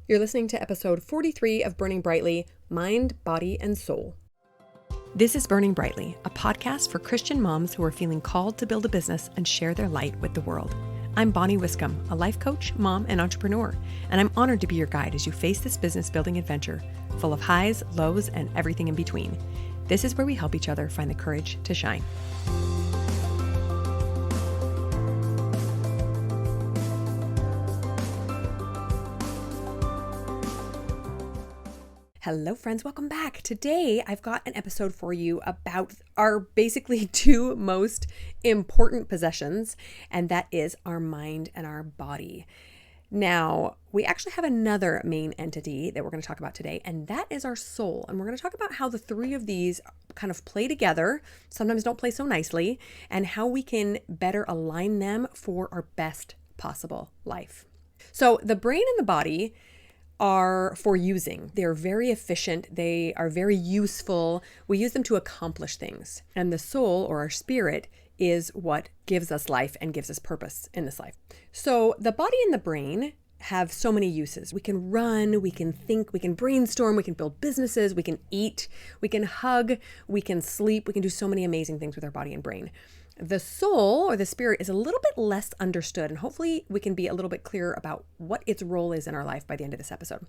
You're listening to episode 43 of Burning Brightly, Mind, Body, and Soul. This is Burning Brightly, a podcast for Christian moms who are feeling called to build a business and share their light with the world. I'm Bonnie Wiscombe, a life coach, mom, and entrepreneur, and I'm honored to be your guide as you face this business building adventure, full of highs, lows, and everything in between. This is where we help each other find the courage to shine. Hello friends, welcome back. Today I've got an episode for you about our basically two most important possessions, and that is our mind and our body. Now, we actually have another main entity that we're going to talk about today, and that is our soul. And we're going to talk about how the three of these kind of play together, sometimes don't play so nicely, and how we can better align them for our best possible life. So the brain and the body are for using. They're very efficient. They are very useful. We use them to accomplish things. And the soul, or our spirit, is what gives us life and gives us purpose in this life. So the body and the brain have so many uses. We can run, we can think, we can brainstorm, we can build businesses, we can eat, we can hug, we can sleep, we can do so many amazing things with our body and brain. The soul, or the spirit, is a little bit less understood, and hopefully we can be a little bit clearer about what its role is in our life by the end of this episode.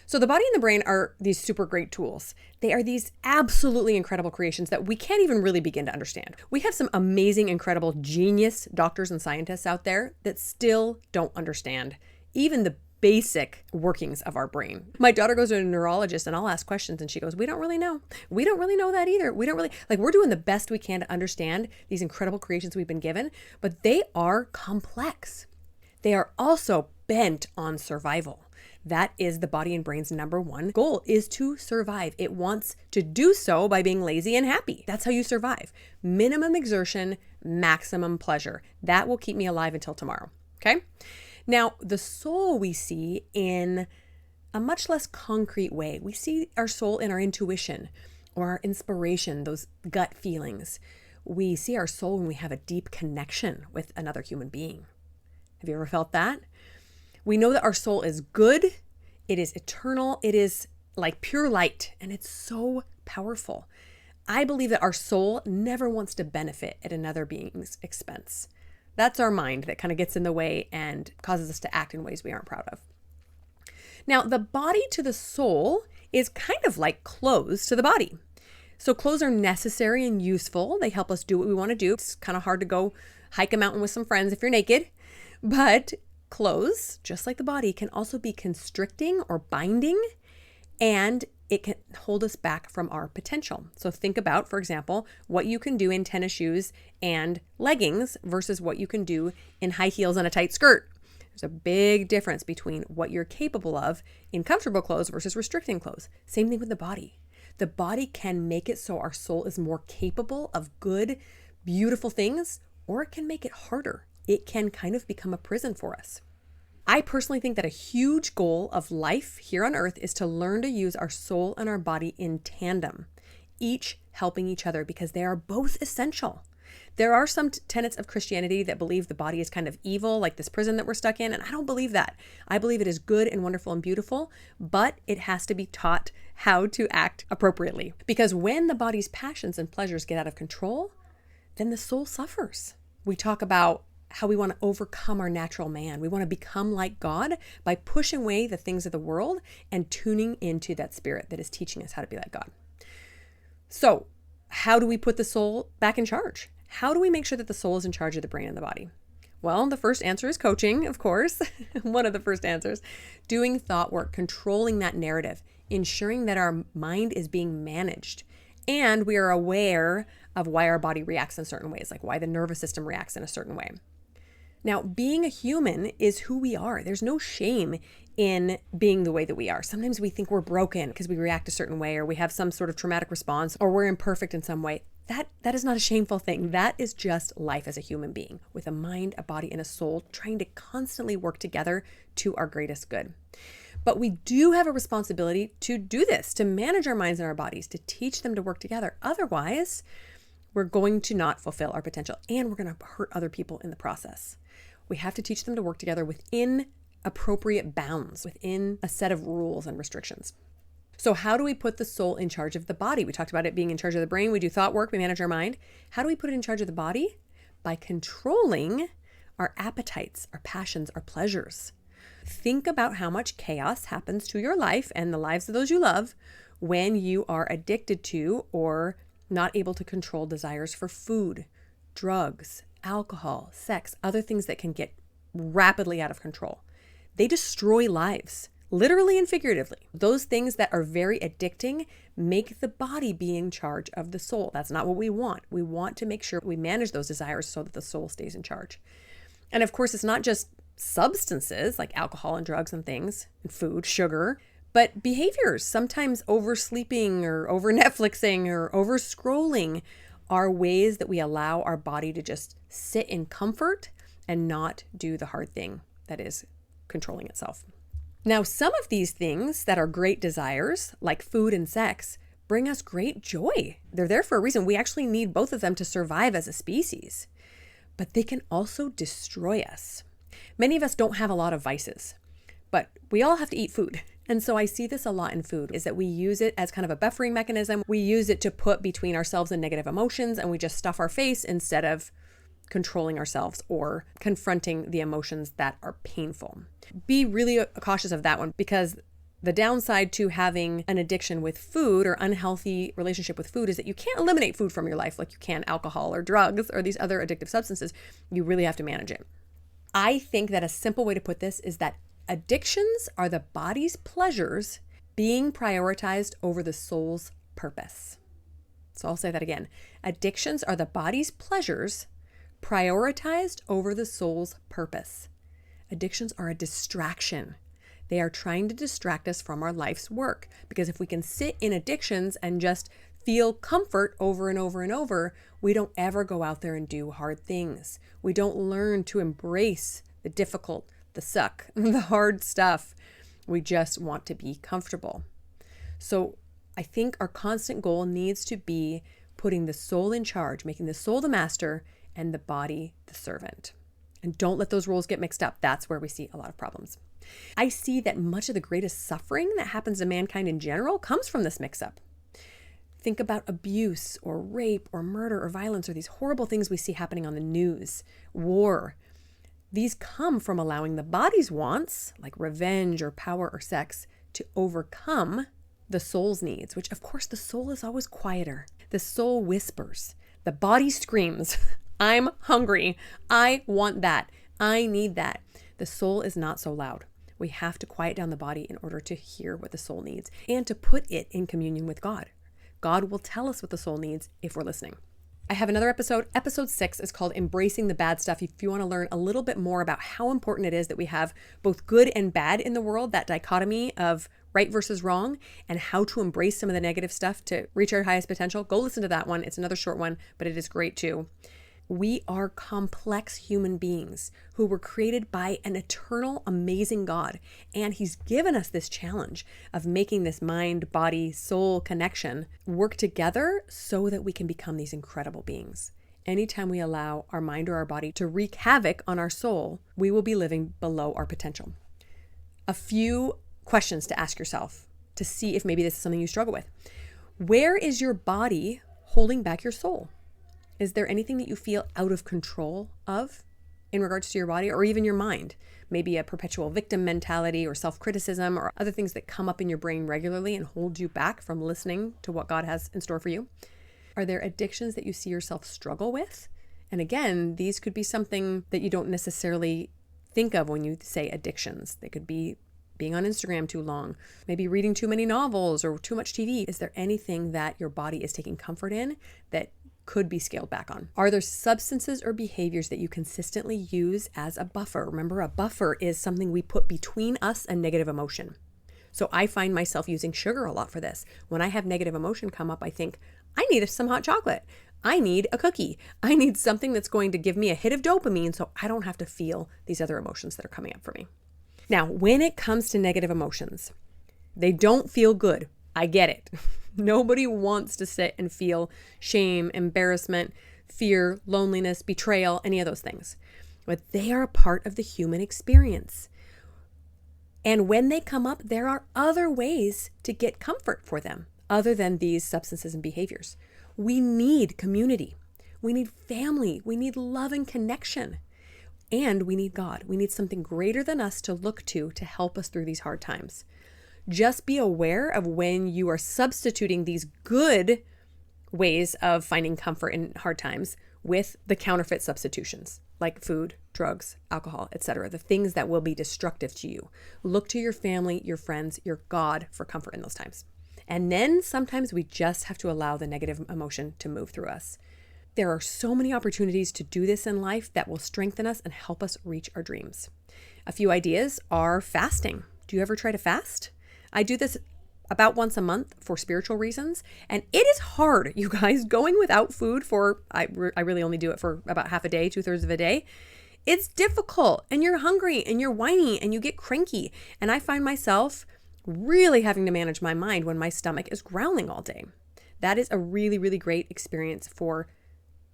So the body and the brain are these super great tools. They are these absolutely incredible creations that we can't even really begin to understand. We have some amazing, incredible, genius doctors and scientists out there that still don't understand even the basic workings of our brain. My daughter goes to a neurologist and I'll ask questions and she goes, we don't really know. We don't really know that either. We're doing the best we can to understand these incredible creations we've been given, but they are complex. They are also bent on survival. That is the body and brain's number one goal, is to survive. It wants to do so by being lazy and happy. That's how you survive. Minimum exertion, maximum pleasure. That will keep me alive until tomorrow. Okay? Now, the soul we see in a much less concrete way. We see our soul in our intuition or our inspiration, those gut feelings. We see our soul when we have a deep connection with another human being. Have you ever felt that? We know that our soul is good, it is eternal, it is like pure light, and it's so powerful. I believe that our soul never wants to benefit at another being's expense. That's our mind that kind of gets in the way and causes us to act in ways we aren't proud of. Now, the body to the soul is kind of like clothes to the body. So clothes are necessary and useful. They help us do what we want to do. It's kind of hard to go hike a mountain with some friends if you're naked. But clothes, just like the body, can also be constricting or binding, and it can hold us back from our potential. So think about, for example, what you can do in tennis shoes and leggings versus what you can do in high heels and a tight skirt. There's a big difference between what you're capable of in comfortable clothes versus restricting clothes. Same thing with the body. The body can make it so our soul is more capable of good, beautiful things, or it can make it harder. It can kind of become a prison for us. I personally think that a huge goal of life here on earth is to learn to use our soul and our body in tandem, each helping each other, because they are both essential. There are some tenets of Christianity that believe the body is kind of evil, like this prison that we're stuck in, and I don't believe that. I believe it is good and wonderful and beautiful, but it has to be taught how to act appropriately. Because when the body's passions and pleasures get out of control, then the soul suffers. We talk about how we want to overcome our natural man. We want to become like God by pushing away the things of the world and tuning into that spirit that is teaching us how to be like God. So how do we put the soul back in charge? How do we make sure that the soul is in charge of the brain and the body? Well, the first answer is coaching, of course. One of the first answers. Doing thought work, controlling that narrative, ensuring that our mind is being managed, and we are aware of why our body reacts in certain ways, like why the nervous system reacts in a certain way. Now, being a human is who we are. There's no shame in being the way that we are. Sometimes we think we're broken because we react a certain way, or we have some sort of traumatic response, or we're imperfect in some way. That is not a shameful thing. That is just life as a human being with a mind, a body, and a soul trying to constantly work together to our greatest good. But we do have a responsibility to do this, to manage our minds and our bodies, to teach them to work together. Otherwise, we're going to not fulfill our potential, and we're going to hurt other people in the process. We have to teach them to work together within appropriate bounds within a set of rules and restrictions. So how do we put the soul in charge of the body? We talked about it being in charge of the brain. We do thought work. We manage our mind. How do we put it in charge of the body? By controlling our appetites, our passions, our pleasures. Think about how much chaos happens to your life and the lives of those you love when you are addicted to or not able to control desires for food, drugs, alcohol, sex, other things that can get rapidly out of control. They destroy lives, literally and figuratively. Those things that are very addicting make the body be in charge of the soul. That's not what we want. We want to make sure we manage those desires so that the soul stays in charge. And of course, it's not just substances like alcohol and drugs and things, and food, sugar, but behaviors. Sometimes oversleeping or over Netflixing or over scrolling are ways that we allow our body to just sit in comfort and not do the hard thing that is controlling itself. Now, some of these things that are great desires, like food and sex, bring us great joy. They're there for a reason. We actually need both of them to survive as a species, but they can also destroy us. Many of us don't have a lot of vices, but we all have to eat food. And so I see this a lot in food, is that we use it as kind of a buffering mechanism. We use it to put between ourselves and negative emotions, and we just stuff our face instead of controlling ourselves or confronting the emotions that are painful. Be really cautious of that one, because the downside to having an addiction with food or unhealthy relationship with food is that you can't eliminate food from your life like you can alcohol or drugs or these other addictive substances. You really have to manage it. I think that a simple way to put this is that addictions are the body's pleasures being prioritized over the soul's purpose. So I'll say that again. Addictions are the body's pleasures prioritized over the soul's purpose. Addictions are a distraction. They are trying to distract us from our life's work, because if we can sit in addictions and just feel comfort over and over and over, we don't ever go out there and do hard things. We don't learn to embrace the difficult, the suck, the hard stuff. We just want to be comfortable. So I think our constant goal needs to be putting the soul in charge, making the soul the master and the body the servant. And don't let those roles get mixed up. That's where we see a lot of problems. I see that much of the greatest suffering that happens to mankind in general comes from this mix-up. Think about abuse or rape or murder or violence or these horrible things we see happening on the news, war. These come from allowing the body's wants, like revenge or power or sex, to overcome the soul's needs, which of course the soul is always quieter. The soul whispers. The body screams, I'm hungry. I want that. I need that. The soul is not so loud. We have to quiet down the body in order to hear what the soul needs and to put it in communion with God. God will tell us what the soul needs if we're listening. I have another episode. Episode 6 is called Embracing the Bad Stuff. If you want to learn a little bit more about how important it is that we have both good and bad in the world, that dichotomy of right versus wrong, and how to embrace some of the negative stuff to reach our highest potential, go listen to that one. It's another short one, but it is great too. We are complex human beings who were created by an eternal, amazing God. And he's given us this challenge of making this mind, body, soul connection work together so that we can become these incredible beings. Anytime we allow our mind or our body to wreak havoc on our soul, we will be living below our potential. A few questions to ask yourself to see if maybe this is something you struggle with. Where is your body holding back your soul? Is there anything that you feel out of control of in regards to your body or even your mind? Maybe a perpetual victim mentality or self-criticism or other things that come up in your brain regularly and hold you back from listening to what God has in store for you? Are there addictions that you see yourself struggle with? And again, these could be something that you don't necessarily think of when you say addictions. They could be being on Instagram too long, maybe reading too many novels or too much TV. Is there anything that your body is taking comfort in that could be scaled back on? Are there substances or behaviors that you consistently use as a buffer? Remember, a buffer is something we put between us and negative emotion. So I find myself using sugar a lot for this. When I have negative emotion come up, I think, I need some hot chocolate. I need a cookie. I need something that's going to give me a hit of dopamine so I don't have to feel these other emotions that are coming up for me. Now, when it comes to negative emotions, they don't feel good. I get it. Nobody wants to sit and feel shame, embarrassment, fear, loneliness, betrayal, any of those things. But they are a part of the human experience. And when they come up, there are other ways to get comfort for them other than these substances and behaviors. We need community. We need family. We need love and connection. And we need God. We need something greater than us to look to help us through these hard times. Just be aware of when you are substituting these good ways of finding comfort in hard times with the counterfeit substitutions like food, drugs, alcohol, etc. The things that will be destructive to you. Look to your family, your friends, your God for comfort in those times. And then sometimes we just have to allow the negative emotion to move through us. There are so many opportunities to do this in life that will strengthen us and help us reach our dreams. A few ideas are fasting. Do you ever try to fast? I do this about once a month for spiritual reasons. And it is hard, you guys, going without food for, I really only do it for about half a day, 2/3 of a day. It's difficult and you're hungry and you're whiny and you get cranky. And I find myself really having to manage my mind when my stomach is growling all day. That is a really, really great experience for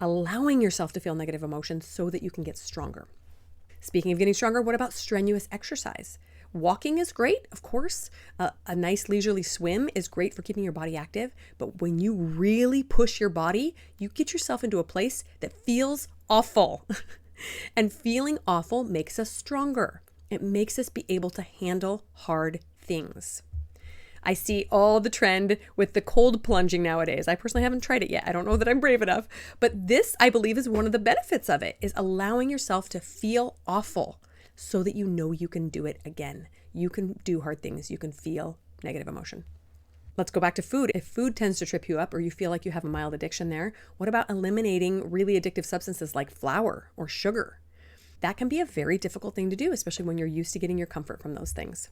allowing yourself to feel negative emotions so that you can get stronger. Speaking of getting stronger, what about strenuous exercise? Walking is great, of course. A nice leisurely swim is great for keeping your body active. But when you really push your body, you get yourself into a place that feels awful. And feeling awful makes us stronger. It makes us be able to handle hard things. I see all the trend with the cold plunging nowadays. I personally haven't tried it yet. I don't know that I'm brave enough. But this, I believe, is one of the benefits of it, is allowing yourself to feel awful so that you know you can do it again. You can do hard things. You can feel negative emotion. Let's go back to food. If food tends to trip you up or you feel like you have a mild addiction there, what about eliminating really addictive substances like flour or sugar? That can be a very difficult thing to do, especially when you're used to getting your comfort from those things.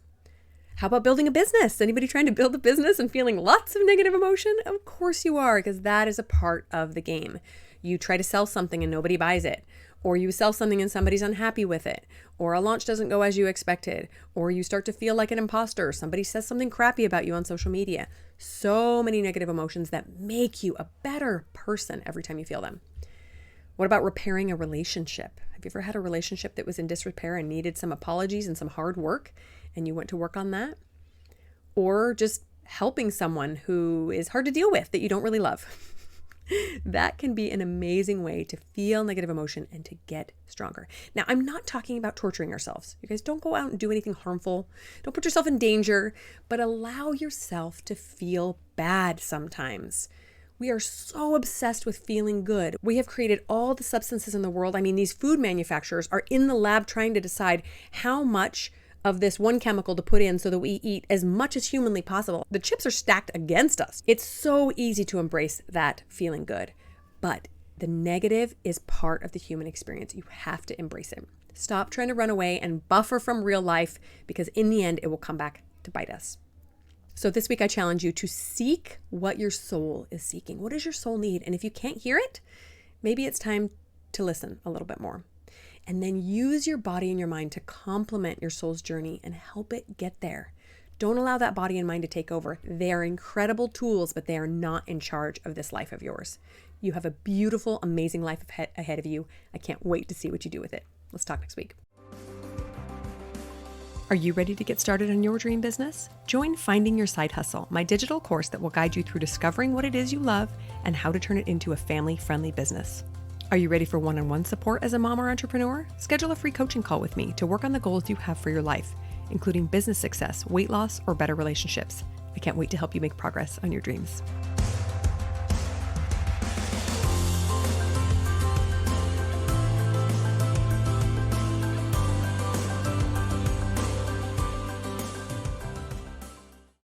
How about building a business? Anybody trying to build a business and feeling lots of negative emotion? Of course you are, because that is a part of the game. You try to sell something and nobody buys it, or you sell something and somebody's unhappy with it, or a launch doesn't go as you expected, or you start to feel like an imposter. Somebody says something crappy about you on social media. So many negative emotions that make you a better person every time you feel them. What about repairing a relationship? Have you ever had a relationship that was in disrepair and needed some apologies and some hard work, and you went to work on that? Or just helping someone who is hard to deal with that you don't really love. That can be an amazing way to feel negative emotion and to get stronger. Now, I'm not talking about torturing ourselves. You guys, don't go out and do anything harmful. Don't put yourself in danger, but allow yourself to feel bad sometimes. We are so obsessed with feeling good. We have created all the substances in the world. I mean, these food manufacturers are in the lab trying to decide how much of this one chemical to put in so that we eat as much as humanly possible. The chips are stacked against us. It's so easy to embrace that feeling good, but the negative is part of the human experience. You have to embrace it. Stop trying to run away and buffer from real life, because in the end, it will come back to bite us. So this week, I challenge you to seek what your soul is seeking. What does your soul need? And if you can't hear it, maybe it's time to listen a little bit more. And then use your body and your mind to complement your soul's journey and help it get there. Don't allow that body and mind to take over. They are incredible tools, but they are not in charge of this life of yours. You have a beautiful, amazing life ahead of you. I can't wait to see what you do with it. Let's talk next week. Are you ready to get started on your dream business? Join Finding Your Side Hustle, my digital course that will guide you through discovering what it is you love and how to turn it into a family-friendly business. Are you ready for one-on-one support as a mom or entrepreneur? Schedule a free coaching call with me to work on the goals you have for your life, including business success, weight loss, or better relationships. I can't wait to help you make progress on your dreams.